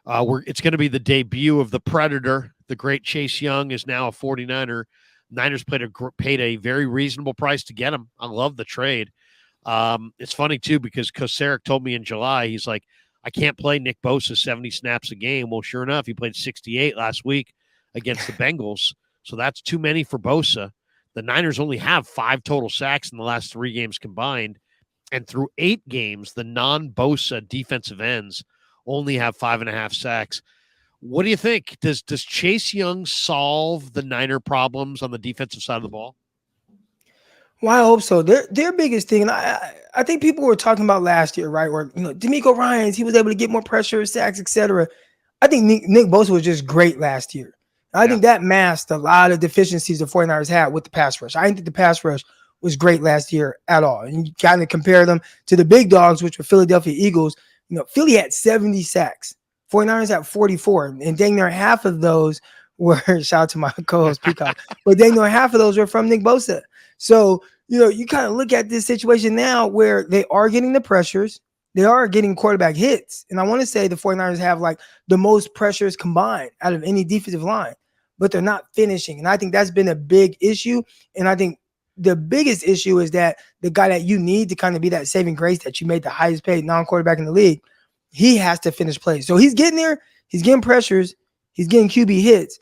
It's going to be the debut of the Predator. The great Chase Young is now a 49er. Niners paid a very reasonable price to get him. I love the trade. It's funny, too, because Kosaric told me in July, he's like, I can't play Nick Bosa 70 snaps a game. Well, sure enough, he played 68 last week against the Bengals. So that's too many for Bosa. The Niners only have 5 total sacks in the last 3 games combined. And through 8 games, the non-Bosa defensive ends only have 5.5 sacks. What do you think? Does Chase Young solve the Niner problems on the defensive side of the ball? Well, I hope so. Their biggest thing, and I think people were talking about last year, right? Where D'Amico Ryans, he was able to get more pressure, sacks, etc. I think Nick Bosa was just great last year. I think that masked a lot of deficiencies the 49ers had with the pass rush. I didn't think the pass rush was great last year at all. And you kind of compare them to the big dogs, which were Philadelphia Eagles. Philly had 70 sacks. 49ers had 44. And dang near half of those were, shout out to my co-host Peacock, but dang near half of those were from Nick Bosa. So, you kind of look at this situation now where they are getting the pressures. They are getting quarterback hits. And I want to say the 49ers have like the most pressures combined out of any defensive line, but they're not finishing. And I think that's been a big issue. And I think the biggest issue is that the guy that you need to kind of be that saving grace that you made the highest paid non-quarterback in the league, he has to finish plays. So he's getting there. He's getting pressures. He's getting QB hits.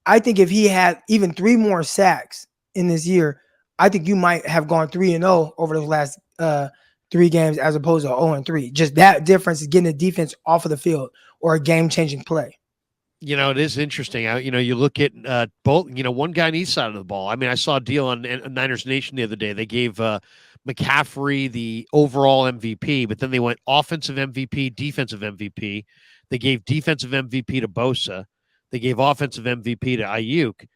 I think if he had even 3 more sacks in this year, I think you might have gone 3-0 over those last 3 games as opposed to 0-3. Just that difference is getting the defense off of the field or a game-changing play. It is interesting. You look at both, one guy on each side of the ball. I mean, I saw a deal on Niners Nation the other day. They gave McCaffrey the overall MVP, but then they went offensive MVP, defensive MVP. They gave defensive MVP to Bosa. They gave offensive MVP to Ayuk.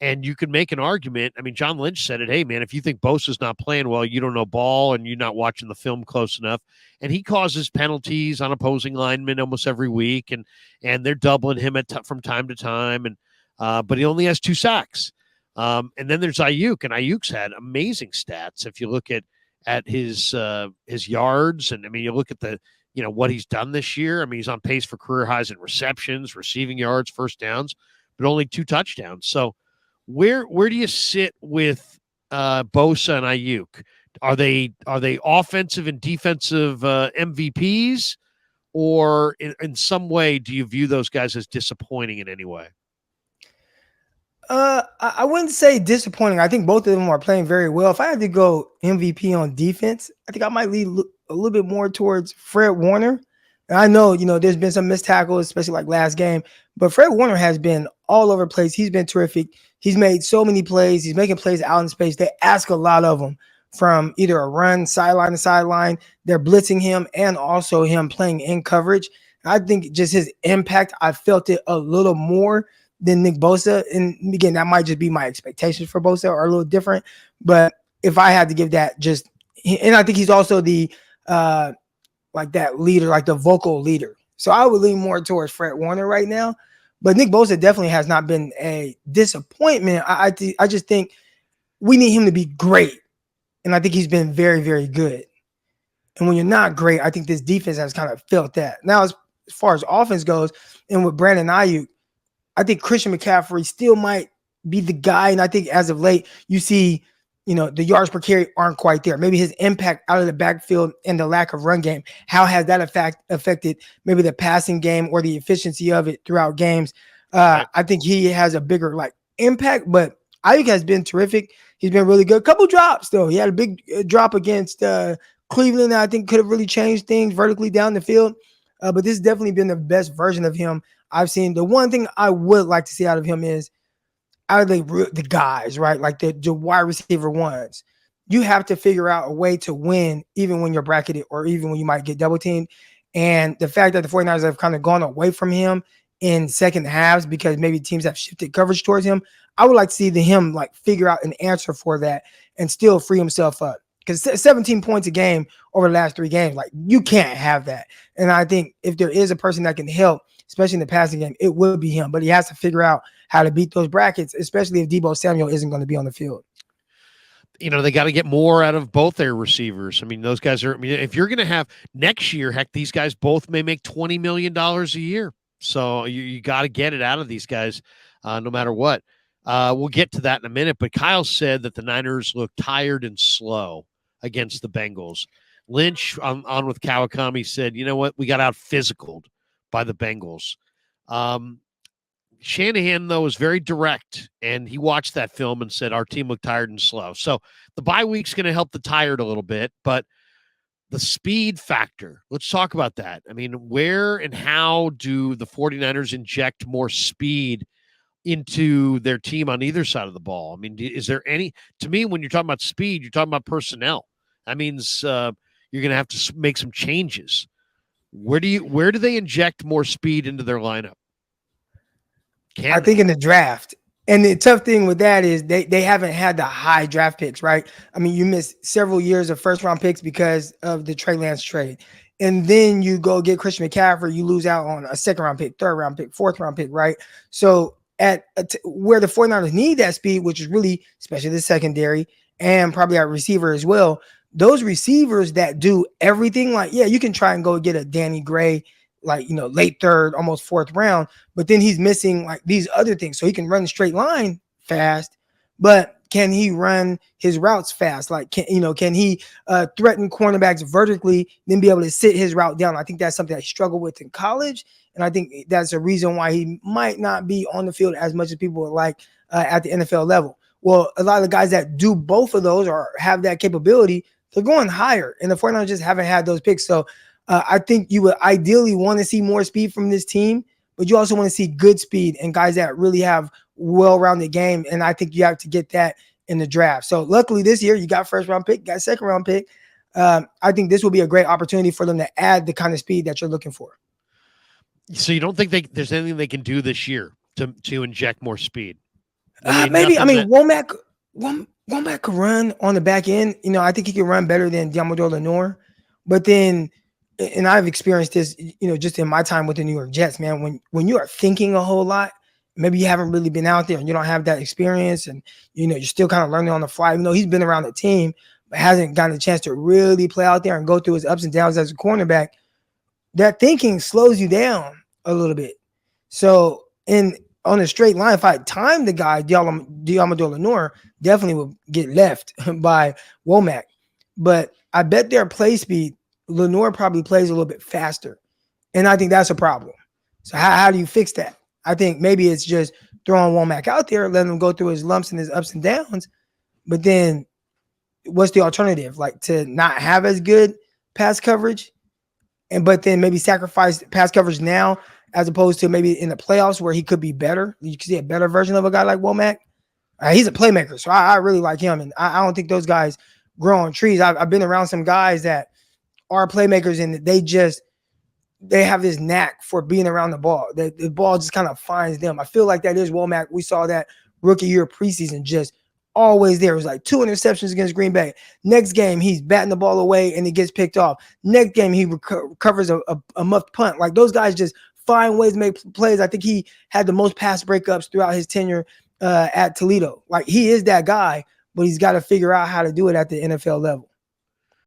And you could make an argument. I mean, John Lynch said it. Hey, man, if you think Bosa's not playing well, you don't know ball and you're not watching the film close enough. And he causes penalties on opposing linemen almost every week, and they're doubling him from time to time. And but he only has 2 sacks. And then there's Ayuk, and Ayuk's had amazing stats. If you look at his yards, and I mean, you look at the what he's done this year. I mean, he's on pace for career highs in receptions, receiving yards, first downs, but only 2 touchdowns. So where do you sit with Bosa and Ayuk? Are they offensive and defensive MVPs, or in some way do you view those guys as disappointing in any way? I wouldn't say disappointing. I think both of them are playing very well. If I had to go MVP on defense, I think I might lean a little bit more towards Fred Warner. And I know, there's been some missed tackles, especially like last game, but Fred Warner has been all over the place. He's been terrific. He's made so many plays. He's making plays out in space. They ask a lot of him from either a run, sideline to sideline. They're blitzing him and also him playing in coverage. I think just his impact, I felt it a little more than Nick Bosa. And again, that might just be my expectations for Bosa are a little different. But if I had to give that and I think he's also the like that leader, like the vocal leader. So I would lean more towards Fred Warner right now. But Nick Bosa definitely has not been a disappointment. I just think we need him to be great. And I think he's been very, very good. And when you're not great, I think this defense has kind of felt that. Now, as far as offense goes, and with Brandon Ayuk, I think Christian McCaffrey still might be the guy. And I think as of late, you see, the yards per carry aren't quite there. Maybe his impact out of the backfield and the lack of run game, how has that affected maybe the passing game or the efficiency of it throughout games? I think he has a bigger impact, but Ayuk has been terrific. He's been really good. Couple drops though. He had a big drop against Cleveland that I think could have really changed things vertically down the field. But this has definitely been the best version of him I've seen. The one thing I would like to see out of him is out of the guys, right? Like the wide receiver ones, you have to figure out a way to win even when you're bracketed or even when you might get double teamed. And the fact that the 49ers have kind of gone away from him in second halves because maybe teams have shifted coverage towards him, I would like to see him figure out an answer for that and still free himself up. Because 17 points a game over the last 3 games, you can't have that. And I think if there is a person that can help, especially in the passing game, it will be him. But he has to figure out how to beat those brackets, especially if Deebo Samuel isn't going to be on the field. They got to get more out of both their receivers. I mean, those guys are. I mean, if you're going to have next year, heck, these guys both may make $20 million a year. So you got to get it out of these guys, no matter what. We'll get to that in a minute. But Kyle said that the Niners look tired and slow against the Bengals. Lynch on with Kawakami said, you know what, we got out physicaled by the Bengals. Shanahan, though, was very direct, and he watched that film and said, our team looked tired and slow. So the bye week's going to help the tired a little bit, but the speed factor, let's talk about that. I mean, where and how do the 49ers inject more speed into their team on either side of the ball? I mean, is there any, to me, when you're talking about speed, you're talking about personnel. That means you're going to have to make some changes. Where do they inject more speed into their lineup? I think in the draft. And the tough thing with that is they haven't had the high draft picks, right? I mean, you missed several years of first round picks because of the Trey Lance trade. And then you go get Christian McCaffrey, you lose out on a second round pick, third round pick, fourth round pick, right? So where the 49ers need that speed, which is really, especially the secondary and probably our receiver as well, those receivers that do everything, like, yeah, you can try and go get a Danny Gray, like, late third, almost fourth round, but then he's missing like these other things. So he can run a straight line fast, but can he run his routes fast? Like, can he threaten cornerbacks vertically, then be able to sit his route down? I think that's something I struggled with in college. And I think that's a reason why he might not be on the field as much as people would like at the NFL level. Well, a lot of the guys that do both of those or have that capability, they're going higher. And the 49ers just haven't had those picks. So I think you would ideally want to see more speed from this team, but you also want to see good speed and guys that really have well-rounded game. And I think you have to get that in the draft. So luckily this year you got first round pick, got second round pick. I think this will be a great opportunity for them to add the kind of speed that you're looking for. So you don't think there's anything they can do this year to inject more speed? Maybe. I mean, Womack could run on the back end. I think he can run better than Diamador Lenoir. But then, and I've experienced this, just in my time with the New York Jets, man, when you are thinking a whole lot, maybe you haven't really been out there and you don't have that experience and, you're still kind of learning on the fly. Even though he's been around the team, but hasn't gotten a chance to really play out there and go through his ups and downs as a cornerback, that thinking slows you down a little bit. So on a straight line, if I timed the guy, Diamador Lenoir definitely would get left by Womack. But I bet their play speed, Lenoir probably plays a little bit faster. And I think that's a problem. So how do you fix that? I think maybe it's just throwing Womack out there, letting him go through his lumps and his ups and downs. But then what's the alternative? Like to not have as good pass coverage, but then maybe sacrifice pass coverage now as opposed to maybe in the playoffs where he could be better. You can see a better version of a guy like Womack. He's a playmaker, so I really like him. And I don't think those guys grow on trees. I've been around some guys that are playmakers and they have this knack for being around the ball. The ball just kind of finds them. I feel like that is Womack. We saw that rookie year preseason, just always there. It was like 2 interceptions against Green Bay. Next game, he's batting the ball away and it gets picked off. Next game, he recovers a muffed punt. Like those guys just find ways to make plays. I think he had the most pass breakups throughout his tenure at Toledo. Like he is that guy, but he's got to figure out how to do it at the NFL level.